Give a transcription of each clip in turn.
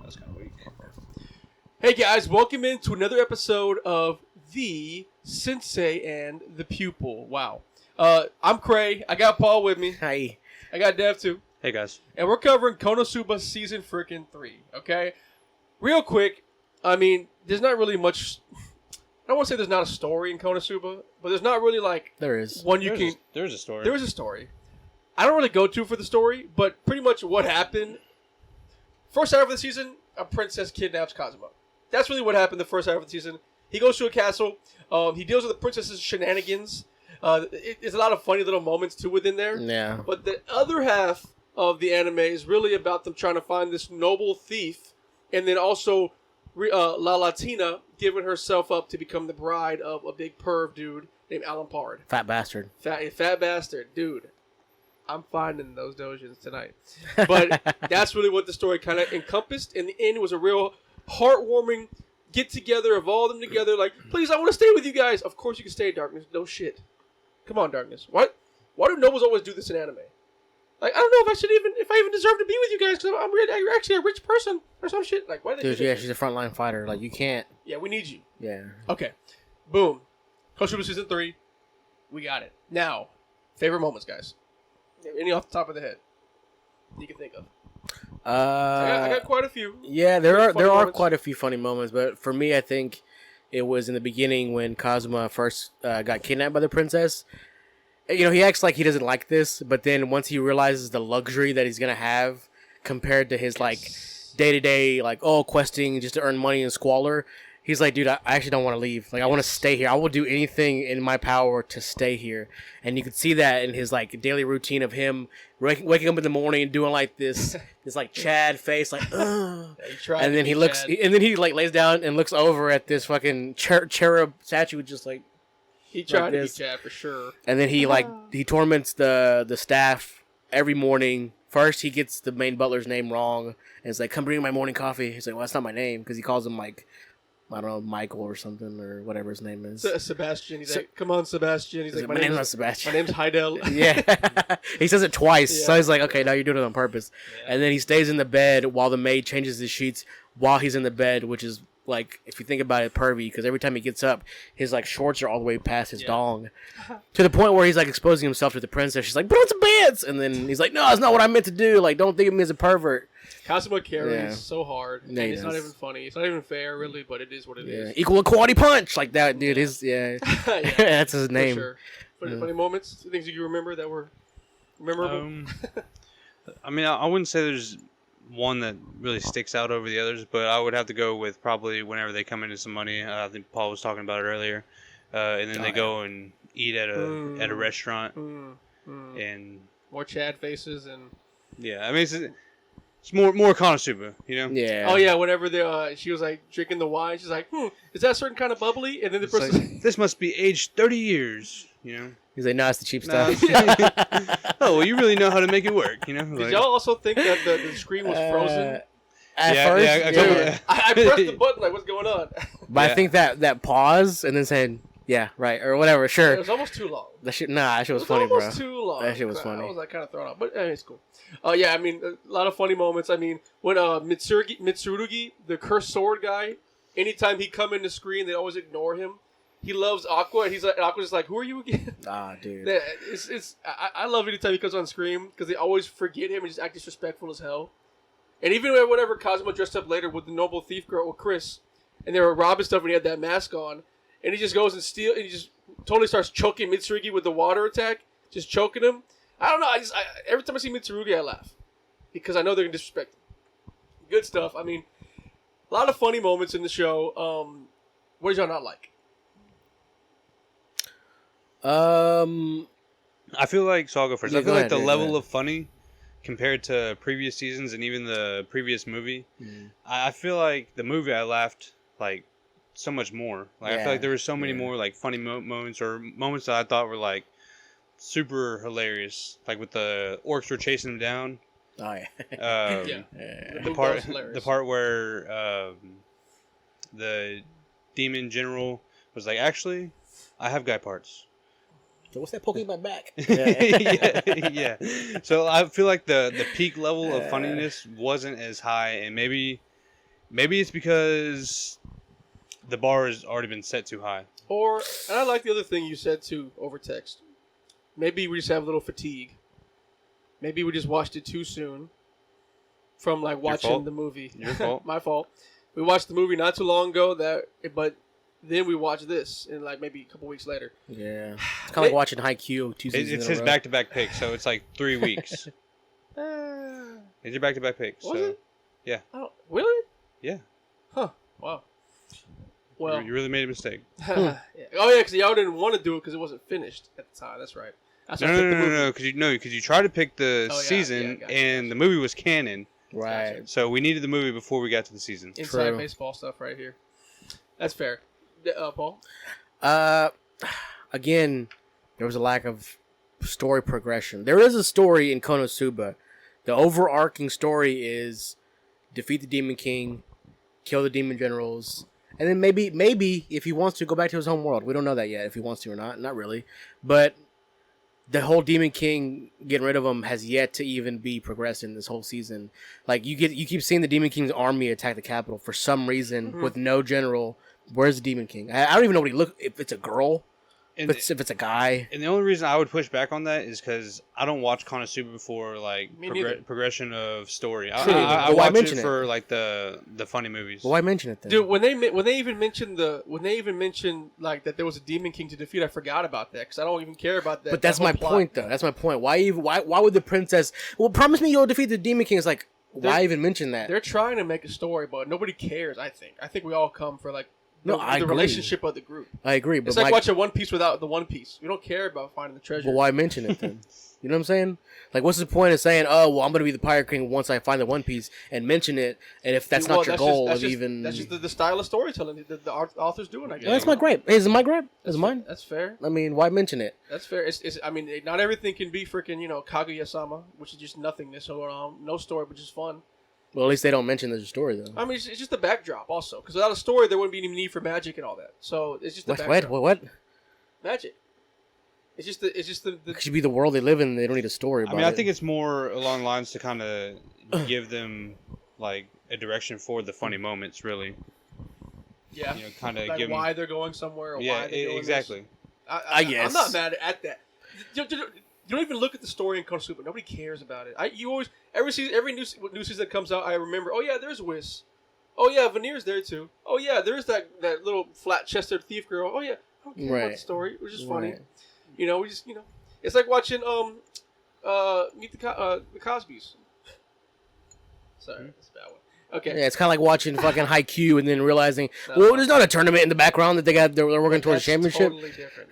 That's kind of weak. Hey guys, welcome into another episode of The Sensei and the Pupil. Wow. I'm Cray. I got Paul with me. Hi. I got Dev too. Hey guys. And we're covering Konosuba Season freaking 3, okay? Real quick, I mean, there's not really much... I don't want to say there's not a story in Konosuba, but there's not really like... There is. There's a story. There is a story. I don't really go to for the story, but pretty much what happened... First half of the season, a princess kidnaps Kazuma. That's really what happened the first half of the season. He goes to a castle. He deals with the princess's shenanigans. There's a lot of funny little moments too within there. Yeah. But the other half of the anime is really about them trying to find this noble thief, and then also La Latina giving herself up to become the bride of a big perv dude named Alan Pard. Fat bastard. Fat bastard, dude. I'm finding those dojins tonight. But that's really what the story kind of encompassed. In the end, it was a real heartwarming get-together of all of them together. Like, please, I want to stay with you guys. Of course you can stay, Darkness. No shit. Come on, Darkness. What? Why do nobles always do this in anime? Like, I don't know if I even deserve to be with you guys because you're actually a rich person or some shit. Like, why? Dude, yeah, she's a frontline fighter. Like, you can't. Yeah, we need you. Yeah. Okay. Boom. Konosuba Season 3. We got it. Now, favorite moments, guys. Any off the top of the head you can think of? I got quite a few. Yeah, there are moments. quite a few funny moments, but for me, I think it was in the beginning when Kazuma first got kidnapped by the princess. You know, he acts like he doesn't like this, but then once he realizes the luxury that he's gonna have compared to his like day-to-day questing just to earn money and squalor, he's like, dude, I actually don't want to leave. Like, I want to stay here. I will do anything in my power to stay here. And you could see that in his like daily routine of him waking up in the morning and doing like this like Chad face, like, ugh. Yeah, and then he looks, and then he like lays down and looks over at this fucking cherub statue, just like he tried like to be this. Chad for sure. And then he torments the staff every morning. First, he gets the main butler's name wrong, and it's like, come bring my morning coffee. He's like, well, that's not my name, because he calls him like, I don't know, Michael or something, or whatever his name is. Sebastian. He's like, come on, Sebastian. He's like, my name's not Sebastian. My name's Heidel. Yeah. He says it twice. Yeah. So he's like, okay, now you're doing it on purpose. Yeah. And then he stays in the bed while the maid changes his sheets while he's in the bed, which is, like, if you think about it, pervy, because every time he gets up, his, like, shorts are all the way past his dong. To the point where he's, like, exposing himself to the princess. She's like, put on some pants! And then he's like, no, it's not what I meant to do. Like, don't think of me as a pervert. Kazuma carries so hard. Yeah, it's not even funny. It's not even fair, really, but it is what it is. Equal equality punch! Like that, dude. That's his name. For sure. Funny moments? Things you remember that were memorable? I mean, I wouldn't say there's one that really sticks out over the others, but I would have to go with probably whenever they come into some money. I think Paul was talking about it earlier. And then they go and eat at a restaurant. And more Chad faces and... Yeah, I mean, it's more Konosuba, you know? Yeah. Oh, yeah, whenever she was, like, drinking the wine, she's like, is that a certain kind of bubbly? And then the person... Like, this must be aged 30 years, you know? He's like, no, it's the cheap stuff. Oh, well, you really know how to make it work, you know? Did y'all also think that the screen was frozen? At first, I pressed the button, like, what's going on? But I think that pause and then saying, yeah, right, or whatever, sure. It was almost too long. That shit was funny, bro. It was almost too long. That shit was funny. I was, like, kind of thrown off, but it's cool. Yeah, I mean, a lot of funny moments. I mean, when Mitsurugi, the cursed sword guy, anytime he come in the screen, they always ignore him. He loves Aqua, and Aqua's just like, who are you again? Ah, dude. I love anytime he comes on screen, because they always forget him and just act disrespectful as hell. And even whenever Kazuma dressed up later with the noble thief girl, with Chris, and they were robbing stuff and he had that mask on, and he just goes and steals, and he just totally starts choking Mitsurugi with the water attack, just choking him. I don't know, every time I see Mitsurugi, I laugh, because I know they're going to disrespect him. Good stuff. I mean, a lot of funny moments in the show. What did y'all not like? I feel like, so I'll go first. Yeah, I feel like the level ahead. of funny compared to previous seasons and even the previous movie, I feel like the movie I laughed like so much more. Like I feel like there were so many more like funny moments or moments that I thought were like super hilarious. Like with the orcs were chasing him down. Oh yeah. The part where the demon general was like, actually, I have guy parts. So what's that poking my back? Yeah. So I feel like the peak level of funniness wasn't as high, and maybe it's because the bar has already been set too high. And I like the other thing you said too over text. Maybe we just have a little fatigue. Maybe we just watched it too soon from like watching the movie. Your fault. My fault. We watched the movie not too long ago, but then we watched this in like maybe a couple weeks later. Yeah. It's kind of like watching Haikyuu 2 seasons It's in a his row. back-to-back pick, so it's like 3 weeks. It's your back-to-back pick. Was so it? Yeah. Oh, really? Yeah. Huh. Wow. Well, You really made a mistake. yeah. Oh yeah, because y'all didn't want to do it because it wasn't finished at the time. That's right. That's why I picked the movie. No, because you tried to pick the Oh, yeah, season, gotcha. and the movie was canon. Right. Gotcha. So we needed the movie before we got to the season. Inside True. baseball stuff right here. That's fair. Paul? Again, there was a lack of story progression. There is a story in Konosuba. The overarching story is defeat the Demon King, kill the Demon Generals, and then maybe if he wants to go back to his home world. We don't know that yet, if he wants to or not. Not really. But the whole Demon King, getting rid of him, has yet to even be progressed in this whole season. Like, you keep seeing the Demon King's army attack the capital for some reason with no general. Where's the Demon King? I don't even know what he look. If it's a girl, And, if it's a guy. and the only reason I would push back on that is because I don't watch Konosuba for like Me neither. progression of story. True, I but why watch mention it it? for like the funny movies. Well, why mention it then? Dude, when they even mentioned like that there was a Demon King to defeat, I forgot about that because I don't even care about that. But that's that whole my plot. point, though. That's my point. Why would the princess? Well, promise me you'll defeat the Demon King. It's like, why even mention that? They're trying to make a story, but nobody cares. I think we all come for like the I agree. relationship of the group. I agree, but It's like watching One Piece without the One Piece. We don't care about finding the treasure. But why mention it then? You know what I'm saying? Like, what's the point of saying, "Oh, well, I'm gonna be the Pirate King once I find the One Piece," and mention it? And if that's not your goal, that's that's just the style of storytelling the author's doing. I guess. that's my gripe. Hey, is it my gripe? Is it mine? That's fair. I mean, why mention it? That's fair. I mean, not everything can be freaking Kaguya-sama, which is just nothingness going on. No story, but just fun. Well, at least they don't mention there's a story though. I mean, it's just the backdrop also, because without a story, there wouldn't be any need for magic and all that. So it's just the backdrop. What? Magic. It's just the It should be the world they live in. They don't need a story. I mean, I think it's more along the lines to kind of give them like a direction for the funny moments, really. yeah. Kind of Like give why them. they're going somewhere or Yeah, why they're doing exactly. This. I guess. I'm not mad at that. You don't even look at the story in Konosuba. Nobody cares about it. You always every new season that comes out, I remember. Oh yeah, there's Whis. Oh yeah, Veneer's there too. Oh yeah, there's that little flat-chested thief girl. Oh yeah, I don't care about the story. It was just funny. Right. We just it's like watching Meet the Cosbys. Sorry, that's a bad one. Okay. Yeah, it's kind of like watching fucking Haikyuu and then realizing, No. well, there's not a tournament in the background that they're working towards a That's championship. Totally different.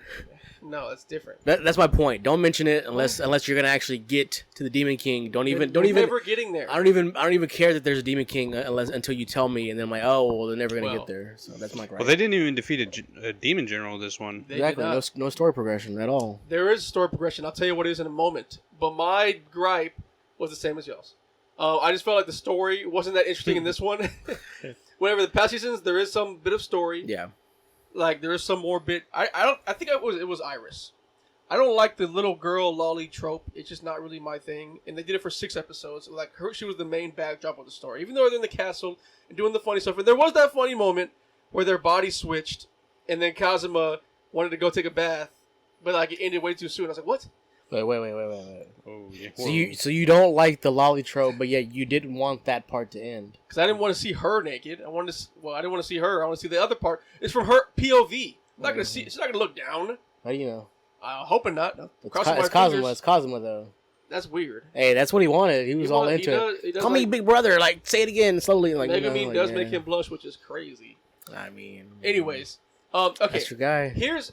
No, it's different. That's my point. Don't mention it unless you're gonna actually get to the Demon King. Don't even. We're never getting there. I don't even care that there's a Demon King until you tell me, and then I'm like, oh, well, they're never gonna Well. get there. So that's my gripe. Well, they didn't even defeat a demon general this one. They exactly. did not. No story progression at all. There is story progression. I'll tell you what it is in a moment. But my gripe was the same as y'all's. I just felt like the story wasn't that interesting in this one. Whenever the past seasons, there is some bit of story. Yeah. Like there is some more bit. I think it was Iris. I don't like the little girl lolly trope. It's just not really my thing. And they did it for 6 episodes. Like she was the main backdrop of the story. Even though they're in the castle and doing the funny stuff. And there was that funny moment where their bodies switched, and then Kazuma wanted to go take a bath, but like it ended way too soon. I was like, what? Wait. Oh, yeah. So you don't like the lolly trope, but yet you didn't want that part to end. Because I didn't want to see her naked. I didn't want to see her. I want to see the other part. It's from her POV. I'm not gonna see. She's not gonna look down. How do you know? I'm hoping not. It's Crossing my Kazuma. fingers. It's Kazuma though. That's weird. Hey, that's what he wanted. He was all into he it. does Call me like- Big Brother. Like, say it again slowly. Like, Megumin does make him blush, which is crazy. I mean, Anyways, okay. that's your guy. Here's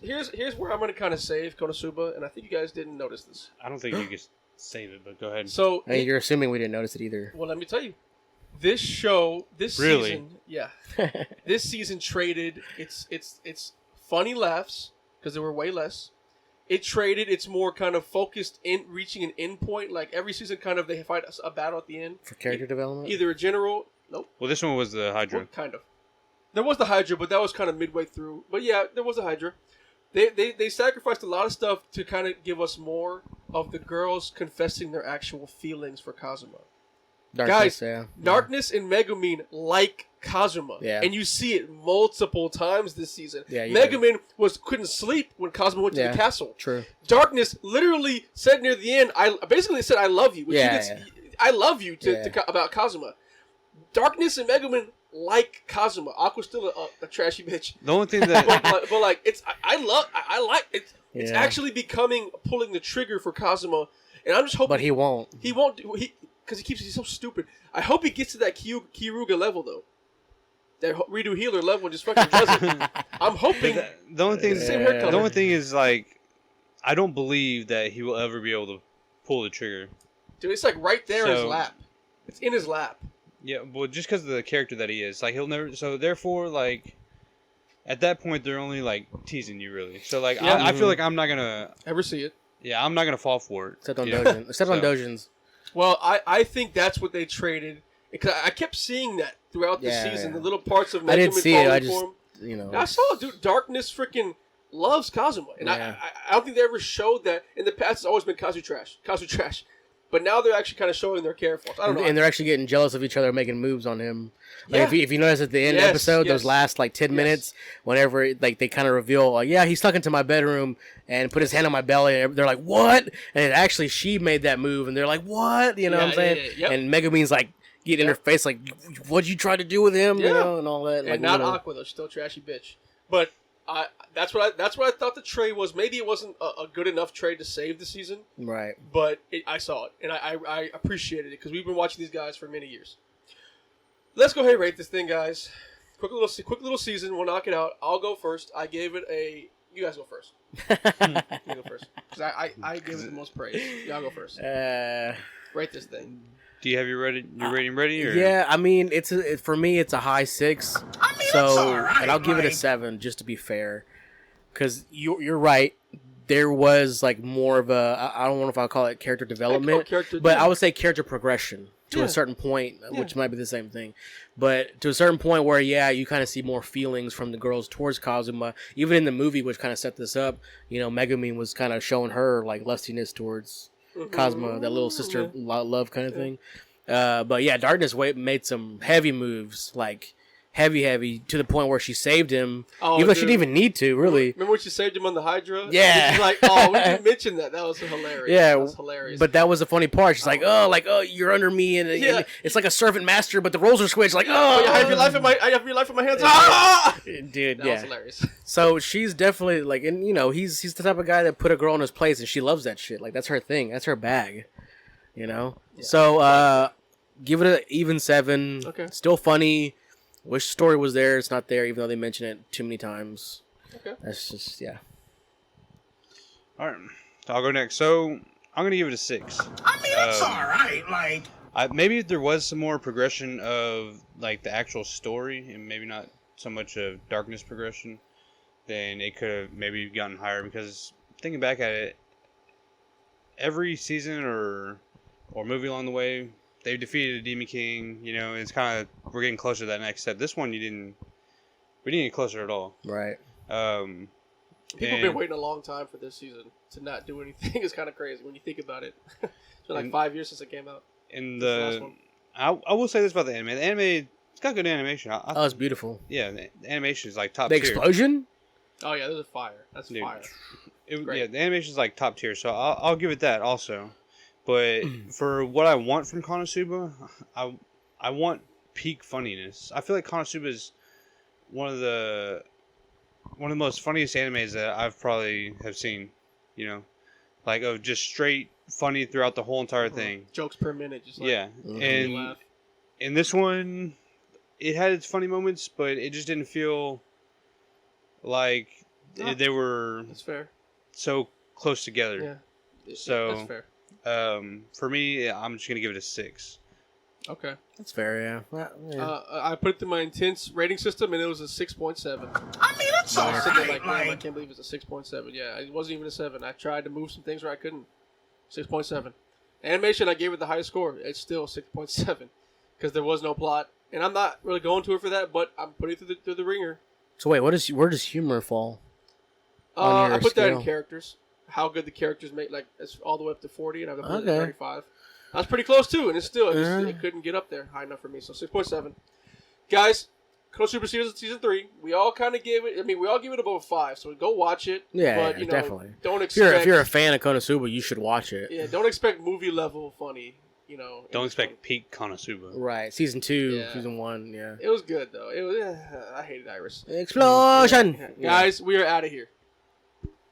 where I'm gonna kind of save Konosuba, and I think you guys didn't notice this. I don't think you could save it, but go ahead. So, Hey, you're assuming we didn't notice it either. well, let me tell you, this Really? season, this season traded its funny laughs because there were way less. It traded its more kind of focused in reaching an end point. Like every season, kind of they fight a battle at the end. For character development. Either a general, nope, Well, this one was the Hydra. well, kind of. There was the Hydra, but that was kind of midway through. But yeah, there was a Hydra. They sacrificed a lot of stuff to kind of give us more of the girls confessing their actual feelings for Kazuma. Darkness, Guys, Darkness and Megumin like Kazuma. Yeah. And you see it multiple times this season. Yeah, Megumin couldn't sleep when Kazuma went to the castle. True. Darkness literally said near the end, I basically said I love you. I love you about Kazuma. Darkness and Megumin like Kazuma. Aqua's still a trashy bitch. The only thing that but like I like it. It's actually becoming pulling the trigger for Kazuma, and I'm just hoping. But he won't. He won't do because he's so stupid. I hope he gets to that Kiruga level though. That redo healer level and just fucking does it. I'm hoping. The only thing, same hair color. The only thing is like, I don't believe that he will ever be able to pull the trigger. Dude, it's like right there in his lap. It's in his lap. Yeah, well, just because of the character that he is, like he'll never. So therefore, like, at that point, they're only like teasing you, really. So like, I feel like I'm not gonna ever see it. Yeah, I'm not gonna fall for it. Except on Dojin. Except on Dojins. Well, I think that's what they traded. Because I kept seeing that throughout the season, the little parts of Megumin. I didn't see it. I just, I saw it, dude. Darkness freaking loves Kazuma, and I don't think they ever showed that. In the past, it's always been Kazu trash. But now they're actually kind of showing their care for us. I don't know. And they're actually getting jealous of each other, making moves on him. Like if you notice at the end of the episode, those last like 10 minutes, whenever like they kind of reveal, like, he snuck into my bedroom and put his hand on my belly, and they're like, what? And actually, she made that move, and they're like, what? You know what I'm saying? Yeah. And Megumin's like, get in her face, like, what'd you try to do with him? You know, and all that. And not Aqua though, she's still a trashy bitch. But that's what I thought the trade was. Maybe it wasn't a good enough trade to save the season, right? But I saw it, and I appreciated it because we've been watching these guys for many years. Let's go ahead and rate this thing, guys. Quick little season. We'll knock it out. I'll go first. I gave it a. You guys go first. You go first because I gave it the most praise. Y'all go first. Rate this thing. Do you have your rating ready? Or? Yeah, I mean, for me, it's a high 6. I mean, so, right, and I'll give it a 7 just to be fair, because you're right. There was like more of a, I don't know if I'll call it character development, but I would say character progression to a certain point, which might be the same thing. But to a certain point where, you kind of see more feelings from the girls towards Kazuma. Even in the movie, which kind of set this up, Megumin was kind of showing her like lustiness towards Kazuma, that little sister love kind of thing. But Darkness made some heavy moves, like heavy to the point where she saved him, even though she didn't even need to, really. Remember when she saved him on the Hydra? Yeah. She's like, we didn't mention that. That was hilarious. Yeah. That was hilarious. But that was the funny part. She's like, you're under me, and it's like a servant master, but the roles are switched. Like, I have your life in my hands. Dude, that was hilarious. So she's definitely like, and he's the type of guy that put a girl in his place, and she loves that shit. Like, that's her thing. That's her bag. Yeah. So give it an even 7. Okay. Still funny. Wish the story was there. It's not there, even though they mention it too many times. Okay. That's just, All right. I'll go next. So I'm going to give it a 6. I mean, it's all right. Like, maybe if there was some more progression of like the actual story, and maybe not so much of Darkness progression, then it could have maybe gotten higher. Because thinking back at it, every season or movie along the way, they've defeated a Demon King. It's kind of, we're getting closer to that next step. This one, we didn't get closer at all. Right. People have been waiting a long time for this season to not do anything. It's kind of crazy when you think about it. It's been like 5 years since it came out. And I will say this about the anime. The anime, it's got good animation. It's beautiful. Yeah, the animation is like top tier. tier. The explosion? Oh yeah, there's a fire. That's fire. The animation is like top tier. So I'll give it that also. But for what I want from Konosuba, I want peak funniness. I feel like Konosuba is one of the most funniest animes that I've probably have seen. Like of just straight funny throughout the whole entire thing. Jokes per minute, just like and in this one, it had its funny moments, but it just didn't feel like they were. That's fair. So close together. Yeah. So that's fair. For me, I'm just gonna give it a 6. Okay, that's fair. Yeah. I put it through my intense rating system, and it was a 6.7. I mean, it's all right. I can't believe it's a 6.7. Yeah, it wasn't even a 7. I tried to move some things where I couldn't. 6.7. Animation, I gave it the highest score. It's still 6.7 because there was no plot, and I'm not really going to it for that. But I'm putting it through the ringer. So wait, where does humor fall? On your I put that in scale. characters. How good the characters make, like it's all the way up to 40, and I've put it Okay. at 35. I was pretty close too, and it's still Uh-huh. it couldn't get up there high enough for me. So 6.7. Guys, Konosuba season 3. We all kind of gave it. I mean, we all give it above 5. So go watch it. Yeah, but, yeah, you know, definitely. Don't If you're expect. a fan of Konosuba, you should watch it. Yeah, don't expect movie level funny. You know. Don't expect peak Konosuba. Right, season 2, Yeah. season 1, yeah. It was good though. It was. I hated Iris. Explosion. Guys, we are out of here.